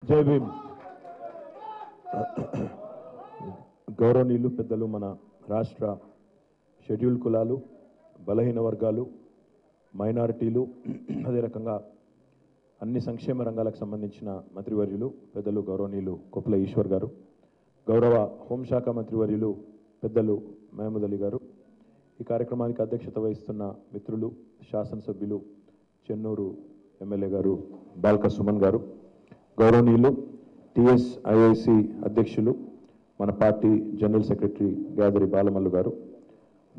జై భీమ్. గౌరవనీయులు పెద్దలు మన రాష్ట్ర షెడ్యూల్ కులాలు, బలహీన వర్గాలు, మైనారిటీలు, అదే రకంగా అన్ని సంక్షేమ రంగాలకు సంబంధించిన మంత్రివర్యులు పెద్దలు గౌరవనీయులు కొప్పుల ఈశ్వర్ గారు, గౌరవ హోంశాఖ మంత్రివర్యులు పెద్దలు మహమూద్ అలీ గారు, ఈ కార్యక్రమానికి అధ్యక్షత వహిస్తున్న మిత్రులు శాసనసభ్యులు చెన్నూరు ఎమ్మెల్యే గారు బాల్క సుమన్ గారు, గౌరవనీయులు టీఎస్ఐఐసి అధ్యక్షులు మన party general secretary Gadari Balamallu గారు,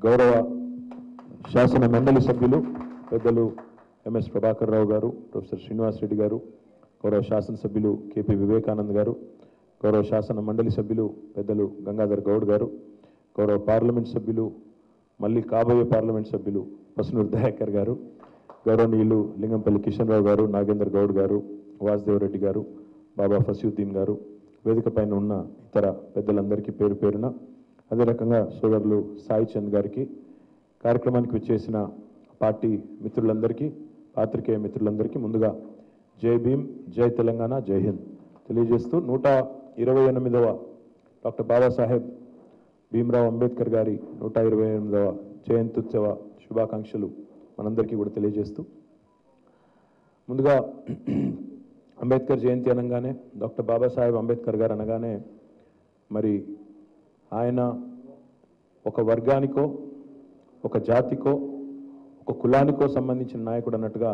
గౌరవ శాసన మండలి సభ్యులు పెద్దలు ఎంఎస్ ప్రభాకర్ రావు గారు, ప్రొఫెసర్ శ్రీనివాస్ రెడ్డి గారు, గౌరవ శాసనసభ్యులు కేపీ వివేకానంద్ గారు, గౌరవ శాసన మండలి సభ్యులు పెద్దలు గంగాధర్ గౌడ్ గారు, గౌరవ పార్లమెంట్ సభ్యులు మళ్ళీ కాబోయే పార్లమెంట్ సభ్యులు పసునూరు దయాకర్ గారు, గౌరవనీయులు లింగంపల్లి కిషన్ రావు గారు, నాగేందర్ గౌడ్ గారు, వాసుదేవరెడ్డి గారు, బాబా ఫసీయుద్దీన్ గారు, వేదిక పైన ఉన్న ఇతర పెద్దలందరికీ పేరు పేరున, అదే రకంగా సోదరులు సాయి చంద్ గారికి, కార్యక్రమానికి వచ్చేసిన పార్టీ మిత్రులందరికీ, పాత్రికేయ మిత్రులందరికీ ముందుగా జై భీమ్, జై తెలంగాణ, జై హింద్ తెలియజేస్తూ 128వ డాక్టర్ బాబాసాహెబ్ భీమ్రావ్ అంబేద్కర్ గారి 128వ జయంత్యుత్సవ శుభాకాంక్షలు మనందరికీ కూడా తెలియజేస్తూ, ముందుగా అంబేద్కర్ జయంతి అనగానే, డాక్టర్ బాబాసాహెబ్ అంబేద్కర్ గారు అనగానే మరి ఆయన ఒక వర్గానికో, ఒక జాతికో, ఒక కులానికో సంబంధించిన నాయకుడు అన్నట్టుగా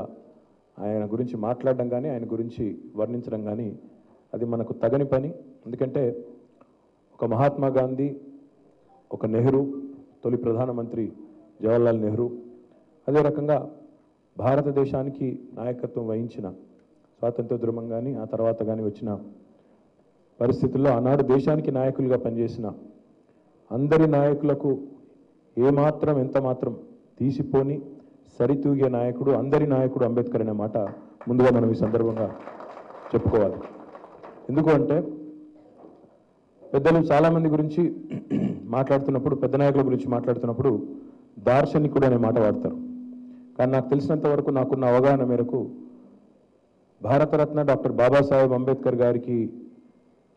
ఆయన గురించి మాట్లాడడం కానీ, ఆయన గురించి వర్ణించడం కానీ అది మనకు తగని పని. ఎందుకంటే ఒక మహాత్మా గాంధీ, ఒక నెహ్రూ, తొలి ప్రధానమంత్రి జవహర్లాల్ నెహ్రూ, అదే రకంగా భారతదేశానికి నాయకత్వం వహించిన స్వాతంత్రోద్యమం కానీ ఆ తర్వాత కానీ వచ్చిన పరిస్థితుల్లో ఆనాడు దేశానికి నాయకులుగా పనిచేసిన అందరి నాయకులకు ఏమాత్రం ఎంత మాత్రం తీసిపోని సరితూగే నాయకుడు, అందరి నాయకుడు అంబేద్కర్ అనే మాట ముందుగా మనం ఈ సందర్భంగా చెప్పుకోవాలి. ఎందుకు అంటే పెద్దలు చాలామంది గురించి మాట్లాడుతున్నప్పుడు, పెద్ద నాయకుల గురించి మాట్లాడుతున్నప్పుడు దార్శనికుడు అనే మాట వాడతారు. కానీ నాకు తెలిసినంత వరకు, నాకున్న అవగాహన మేరకు భారతరత్న డాక్టర్ బాబాసాహెబ్ అంబేద్కర్ గారికి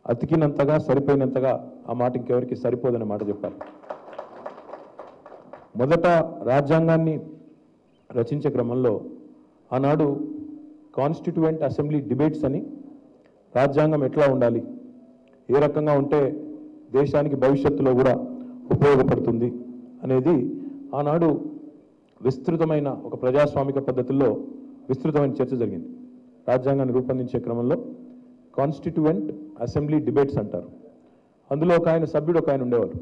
అతికినంతగా, సరిపోయినంతగా ఆ మాట ఇంకెవరికి సరిపోదనే మాట చెప్పాలి. మొదట రాజ్యాంగాన్ని రచించే క్రమంలో ఆనాడు కాన్స్టిట్యూయెంట్ అసెంబ్లీ డిబేట్స్ అని, రాజ్యాంగం ఎట్లా ఉండాలి, ఏ రకంగా ఉంటే దేశానికి భవిష్యత్తులో కూడా ఉపయోగపడుతుంది అనేది ఆనాడు విస్తృతమైన ఒక ప్రజాస్వామిక పద్ధతుల్లో విస్తృతమైన చర్చ జరిగింది. రాజ్యాంగాన్ని రూపొందించే క్రమంలో కాన్స్టిట్యూయెంట్ అసెంబ్లీ డిబేట్స్ అంటారు. అందులో ఒక ఆయన సభ్యుడు, ఒక ఆయన ఉండేవారు,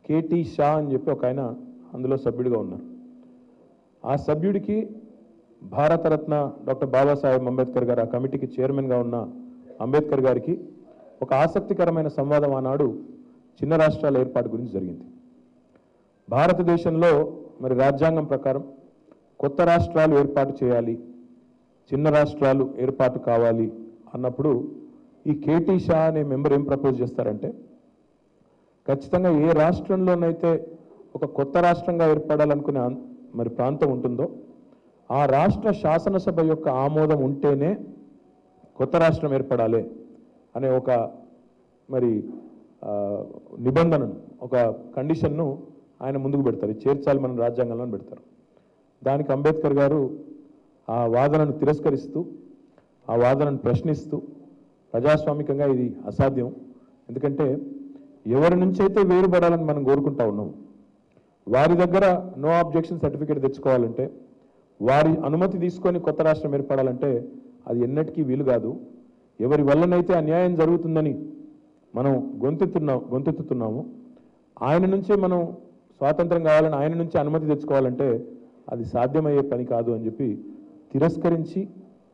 కేటీ షా అని చెప్పి ఒక ఆయన అందులో సభ్యుడిగా ఉన్నారు. ఆ సభ్యుడికి భారతరత్న డాక్టర్ బాబాసాహెబ్ అంబేద్కర్ గారు, ఆ కమిటీకి చైర్మన్గా ఉన్న అంబేద్కర్ గారికి ఒక ఆసక్తికరమైన సంవాదం ఆనాడు చిన్న రాష్ట్రాల ఏర్పాటు గురించి జరిగింది. భారతదేశంలో మరి రాజ్యాంగం ప్రకారం కొత్త రాష్ట్రాలు ఏర్పాటు చేయాలి, చిన్న రాష్ట్రాలు ఏర్పాటు కావాలి అన్నప్పుడు ఈ కేటీ షా అనే మెంబర్ ఏం ప్రపోజ్ చేస్తారంటే, ఖచ్చితంగా ఏ రాష్ట్రంలోనైతే ఒక కొత్త రాష్ట్రంగా ఏర్పడాలనుకునే మరి ప్రాంతం ఉంటుందో ఆ రాష్ట్ర శాసనసభ యొక్క ఆమోదం ఉంటేనే కొత్త రాష్ట్రం ఏర్పడాలి అనే ఒక మరి నిబంధనను, ఒక కండిషన్ను ఆయన ముందుకు పెడతారు. చేర్చాలి మన రాజ్యాంగంలో పెడతారు. దానికి అంబేద్కర్ గారు ఆ వాదనను తిరస్కరిస్తూ, ఆ వాదనను ప్రశ్నిస్తూ, ప్రజాస్వామికంగా ఇది అసాధ్యం, ఎందుకంటే ఎవరి నుంచి అయితే వేరుపడాలని మనం కోరుకుంటా ఉన్నాం, వారి దగ్గర నో అబ్జెక్షన్ సర్టిఫికేట్ తెచ్చుకోవాలంటే, వారి అనుమతి తీసుకొని కొత్త రాష్ట్రం ఏర్పడాలంటే అది ఎన్నటికీ వీలు కాదు. ఎవరి వల్లనైతే అన్యాయం జరుగుతుందని మనం గొంతెత్తుతున్నాము, ఆయన నుంచే మనం స్వాతంత్రం కావాలని, ఆయన నుంచి అనుమతి తెచ్చుకోవాలంటే అది సాధ్యమయ్యే పని కాదు అని చెప్పి తిరస్కరించి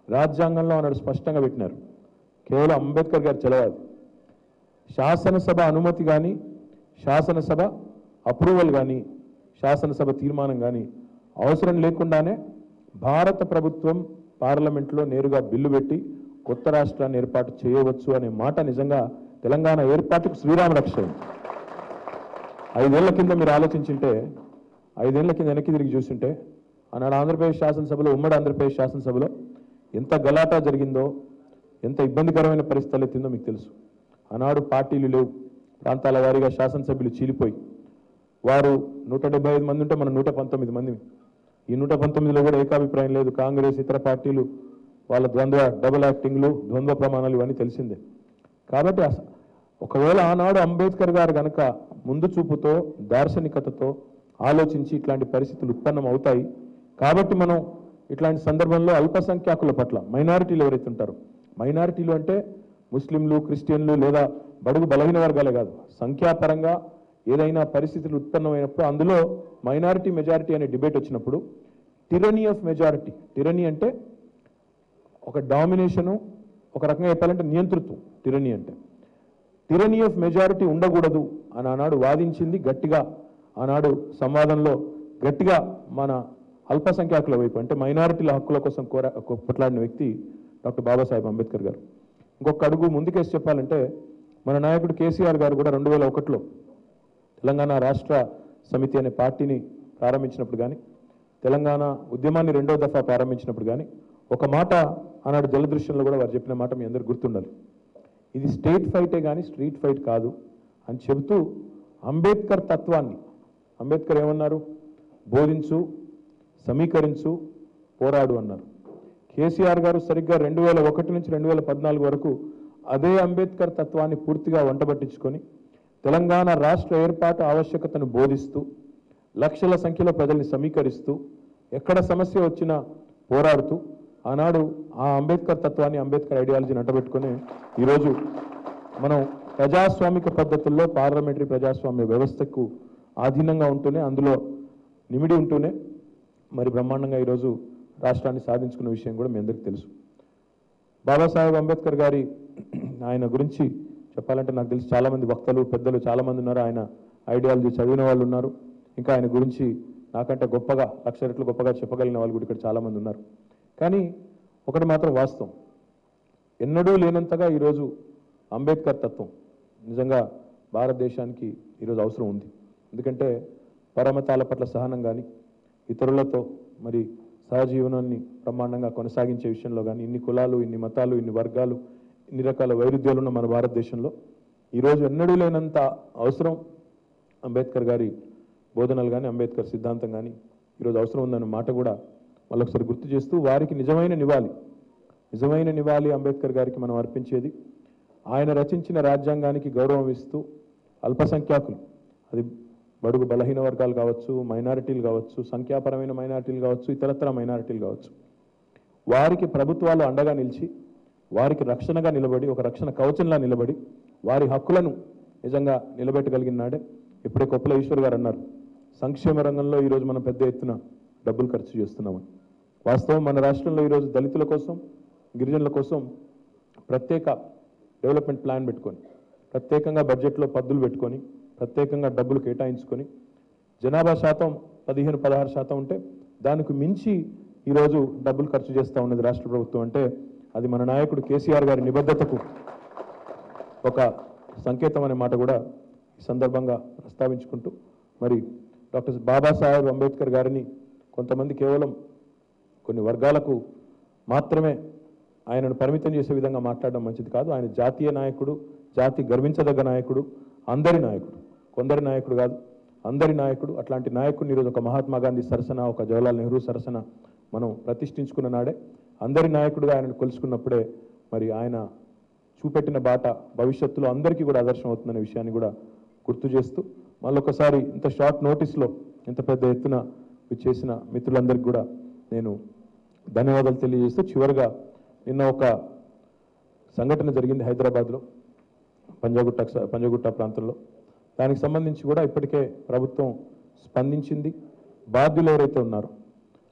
రాజ్యాంగంలో అన్నాడు స్పష్టంగా పెట్టినారు. కేవలం అంబేద్కర్ గారు చదవాలి, శాసనసభ అనుమతి కానీ, శాసనసభ అప్రూవల్ కానీ, శాసనసభ తీర్మానం కానీ అవసరం లేకుండానే భారత ప్రభుత్వం పార్లమెంట్లో నేరుగా బిల్లు పెట్టి కొత్త రాష్ట్రాన్ని ఏర్పాటు చేయవచ్చు అనే మాట నిజంగా తెలంగాణ ఏర్పాటుకు శ్రీరామ రక్ష. 5 ఏళ్ల కింద మీరు ఆలోచించుంటే, 5 ఏళ్ల కింద వెనక్కి తిరిగి చూస్తుంటే ఆనాడు ఆంధ్రప్రదేశ్ శాసనసభలో, ఉమ్మడి ఆంధ్రప్రదేశ్ శాసనసభలో ఎంత గలాటా జరిగిందో, ఎంత ఇబ్బందికరమైన పరిస్థితులు ఎత్తిందో మీకు తెలుసు. ఆనాడు పార్టీలు లేవు, ప్రాంతాల వారీగా శాసనసభ్యులు చీలిపోయి వారు 175 మంది ఉంటే మనం 119 మంది. ఈ 119లో కూడా ఏకాభిప్రాయం లేదు. కాంగ్రెస్ ఇతర పార్టీలు వాళ్ళ డబుల్ యాక్టింగ్లు, ద్వంద్వ ప్రమాణాలు ఇవన్నీ తెలిసిందే. కాబట్టి ఒకవేళ ఆనాడు అంబేద్కర్ గారు కనుక ముందు చూపుతో దార్శనికతతో ఆలోచించి ఇట్లాంటి పరిస్థితులు ఉత్పన్నం అవుతాయి కాబట్టి మనం ఇట్లాంటి సందర్భంలో అల్పసంఖ్యాకుల పట్ల, మైనారిటీలు ఎవరైతే ఉంటారో, మైనారిటీలు అంటే ముస్లింలు, క్రిస్టియన్లు లేదా బడుగు బలహీన వర్గాలే కాదు, సంఖ్యాపరంగా ఏదైనా పరిస్థితులు ఉత్పన్నమైనప్పుడు అందులో మైనారిటీ మెజారిటీ అనే డిబేట్ వచ్చినప్పుడు టిరనీ ఆఫ్ మెజారిటీ, టిరనీ అంటే ఒక డామినేషను, ఒక రకంగా చెప్పాలంటే నియంతృత్వం. టిరనీ అంటే టిరనీ ఆఫ్ మెజారిటీ ఉండకూడదు అని ఆనాడు వాదించింది గట్టిగా, ఆనాడు సంవాదంలో గట్టిగా మన అల్పసంఖ్యాకుల వైపు అంటే మైనారిటీల హక్కుల కోసం కొట్లాడిన వ్యక్తి డాక్టర్ బాబాసాహెబ్ అంబేద్కర్ గారు. ఇంకొక అడుగు ముందుకేసి చెప్పాలంటే మన నాయకుడు కేసీఆర్ గారు కూడా 2001లో తెలంగాణ రాష్ట్ర సమితి అనే పార్టీని ప్రారంభించినప్పుడు కానీ, తెలంగాణ ఉద్యమాన్ని 2వ దఫా ప్రారంభించినప్పుడు కానీ ఒక మాట ఆనాడు జలదృశ్యంలో కూడా వారు చెప్పిన మాట మీ అందరికీ గుర్తుండాలి. ఇది స్టేట్ ఫైటే కానీ స్ట్రీట్ ఫైట్ కాదు అని చెబుతూ అంబేద్కర్ తత్వాన్ని, అంబేద్కర్ ఏమన్నారు, బోధించు, సమీకరించు, పోరాడు అన్నారు. కేసీఆర్ గారు సరిగ్గా 2001 నుంచి 2014 వరకు అదే అంబేద్కర్ తత్వాన్ని పూర్తిగా వంటబట్టించుకొని తెలంగాణ రాష్ట్ర ఏర్పాటు ఆవశ్యకతను బోధిస్తూ లక్షల సంఖ్యలో ప్రజల్ని సమీకరిస్తూ ఎక్కడ సమస్య వచ్చినా పోరాడుతూ ఆనాడు ఆ అంబేద్కర్ తత్వాన్ని, అంబేద్కర్ ఐడియాలజీని అంటబెట్టుకొని ఈరోజు మనం ప్రజాస్వామిక పద్ధతుల్లో పార్లమెంటరీ ప్రజాస్వామ్య వ్యవస్థకు ఆధీనంగా ఉంటూనే, అందులో నిమిడి ఉంటూనే మరి బ్రహ్మాండంగా ఈరోజు రాష్ట్రాన్ని సాధించుకున్న విషయం కూడా మీ అందరికీ తెలుసు. బాబాసాహెబ్ అంబేద్కర్ గారి ఆయన గురించి చెప్పాలంటే నాకు తెలిసి చాలామంది వక్తలు, పెద్దలు చాలామంది ఉన్నారు. ఆయన ఐడియాలజీ చదివిన వాళ్ళు ఉన్నారు. ఇంకా ఆయన గురించి నాకంటే గొప్పగా 1,00,000 రెట్లు గొప్పగా చెప్పగలిగిన వాళ్ళు కూడా ఇక్కడ చాలామంది ఉన్నారు. కానీ ఒకటి మాత్రం వాస్తవం, ఎన్నడూ లేనంతగా ఈరోజు అంబేద్కర్ తత్వం నిజంగా భారతదేశానికి ఈరోజు అవసరం ఉంది. ఎందుకంటే పరమతాల పట్ల సహనం కానీ, ఇతరులతో మరి సహజీవనాన్ని బ్రహ్మాండంగా కొనసాగించే విషయంలో కానీ, ఇన్ని కులాలు, ఇన్ని మతాలు, ఇన్ని వర్గాలు, ఇన్ని రకాల వైరుధ్యాలు ఉన్న మన భారతదేశంలో ఈరోజు ఎన్నడూ లేనంత అవసరం అంబేద్కర్ గారి బోధనలు కానీ, అంబేద్కర్ సిద్ధాంతం కానీ ఈరోజు అవసరం ఉందన్న మాట కూడా మళ్ళొకసారి గుర్తు చేస్తూ, వారికి నిజమైన నివాళి అంబేద్కర్ గారికి మనం అర్పించేది ఆయన రచించిన రాజ్యాంగానికి గౌరవం ఇస్తూ అల్పసంఖ్యాకులు, అది బడుగు బలహీన వర్గాలు కావచ్చు, మైనారిటీలు కావచ్చు, సంఖ్యాపరమైన మైనారిటీలు కావచ్చు, ఇతరత్ర మైనారిటీలు కావచ్చు, వారికి ప్రభుత్వాలు అండగా నిలిచి వారికి రక్షణగా నిలబడి, ఒక రక్షణ కవచంలా నిలబడి వారి హక్కులను నిజంగా నిలబెట్టగలిగిన నాడే. ఇప్పుడే కొప్పుల ఈశ్వర్ గారు అన్నారు, సంక్షేమ రంగంలో ఈరోజు మనం పెద్ద ఎత్తున డబ్బులు ఖర్చు చేస్తున్నామని. వాస్తవం మన రాష్ట్రంలో ఈరోజు దళితుల కోసం, గిరిజనుల కోసం ప్రత్యేక డెవలప్మెంట్ ప్లాన్ పెట్టుకొని, ప్రత్యేకంగా బడ్జెట్లో పద్దులు పెట్టుకొని, ప్రత్యేకంగా డబ్బులు కేటాయించుకొని, జనాభా శాతం 15-16% ఉంటే దానికి మించి ఈరోజు డబ్బులు ఖర్చు చేస్తూ ఉన్నది రాష్ట్ర ప్రభుత్వం. అంటే అది మన నాయకుడు కేసీఆర్ గారి నిబద్ధతకు ఒక సంకేతం అనే మాట కూడా ఈ సందర్భంగా ప్రస్తావించుకుంటూ, మరి డాక్టర్ బాబాసాహెబ్ అంబేద్కర్ గారిని కొంతమంది కేవలం కొన్ని వర్గాలకు మాత్రమే ఆయనను పరిమితం చేసే విధంగా మాట్లాడడం మంచిది కాదు. ఆయన జాతీయ నాయకుడు, జాతి గర్వించదగ్గ నాయకుడు, అందరి నాయకుడు, కొందరి నాయకుడు కాదు, అందరి నాయకుడు. అట్లాంటి నాయకుడిని ఈరోజు ఒక మహాత్మా గాంధీ సరసన, ఒక జవహర్లాల్ నెహ్రూ సరసన మనం ప్రతిష్ఠించుకున్న నాడే, అందరి నాయకుడిగా ఆయనను కొలుసుకున్నప్పుడే మరి ఆయన చూపెట్టిన బాట భవిష్యత్తులో అందరికీ కూడా ఆదర్శం అవుతుందనే విషయాన్ని కూడా గుర్తు చేస్తూ, మళ్ళొకసారి ఇంత షార్ట్ నోటీస్లో ఇంత పెద్ద ఎత్తున చేసిన మిత్రులందరికీ కూడా నేను ధన్యవాదాలు తెలియజేస్తూ, చివరిగా నిన్న ఒక సంఘటన జరిగింది హైదరాబాద్లో, పంజగుట్ట ప్రాంతంలో. దానికి సంబంధించి కూడా ఇప్పటికే ప్రభుత్వం స్పందించింది. బాధ్యులు ఎవరైతే ఉన్నారో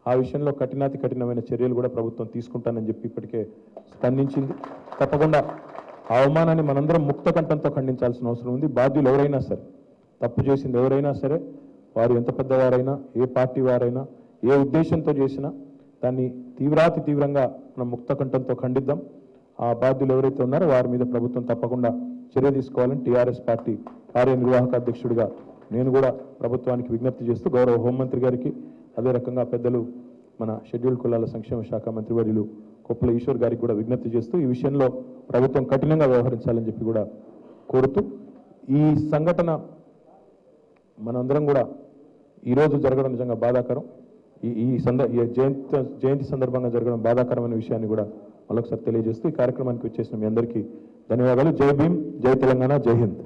ఆ విషయంలో కఠినమైన చర్యలు కూడా ప్రభుత్వం తీసుకుంటానని చెప్పి ఇప్పటికే స్పందించింది. తప్పకుండా ఆ అవమానాన్ని మనందరం ముక్త కంఠంతో ఖండించాల్సిన అవసరం ఉంది. బాధ్యులు ఎవరైనా సరే, తప్పు చేసింది ఎవరైనా సరే, వారు ఎంత పెద్దవారైనా, ఏ పార్టీ వారైనా, ఏ ఉద్దేశంతో చేసినా దాన్ని తీవ్రంగా మనం ముక్త కంఠంతో ఖండిద్దాం. ఆ బాధ్యులు ఎవరైతే ఉన్నారో వారి మీద ప్రభుత్వం తప్పకుండా చర్య తీసుకోవాలని టీఆర్ఎస్ పార్టీ కార్యనిర్వాహక అధ్యక్షుడిగా నేను కూడా ప్రభుత్వానికి విజ్ఞప్తి చేస్తూ, గౌరవ హోంమంత్రి గారికి, అదే రకంగా పెద్దలు మన షెడ్యూల్ కులాల సంక్షేమ శాఖ మంత్రివర్యులు కొప్పుల ఈశ్వర్ గారికి కూడా విజ్ఞప్తి చేస్తూ ఈ విషయంలో ప్రభుత్వం కఠినంగా వ్యవహరించాలని చెప్పి కూడా కోరుతూ ఈ సంఘటన మనందరం కూడా ఈరోజు జరగడం నిజంగా బాధాకరం. ఈ జయంతి సందర్భంగా జరగడం బాధాకరమైన విషయాన్ని కూడా మరొకసారి తెలియజేస్తూ ఈ కార్యక్రమానికి వచ్చేసిన మీ అందరికీ ధన్యవాదాలు. జై భీమ్, జై తెలంగాణ, జై హింద్.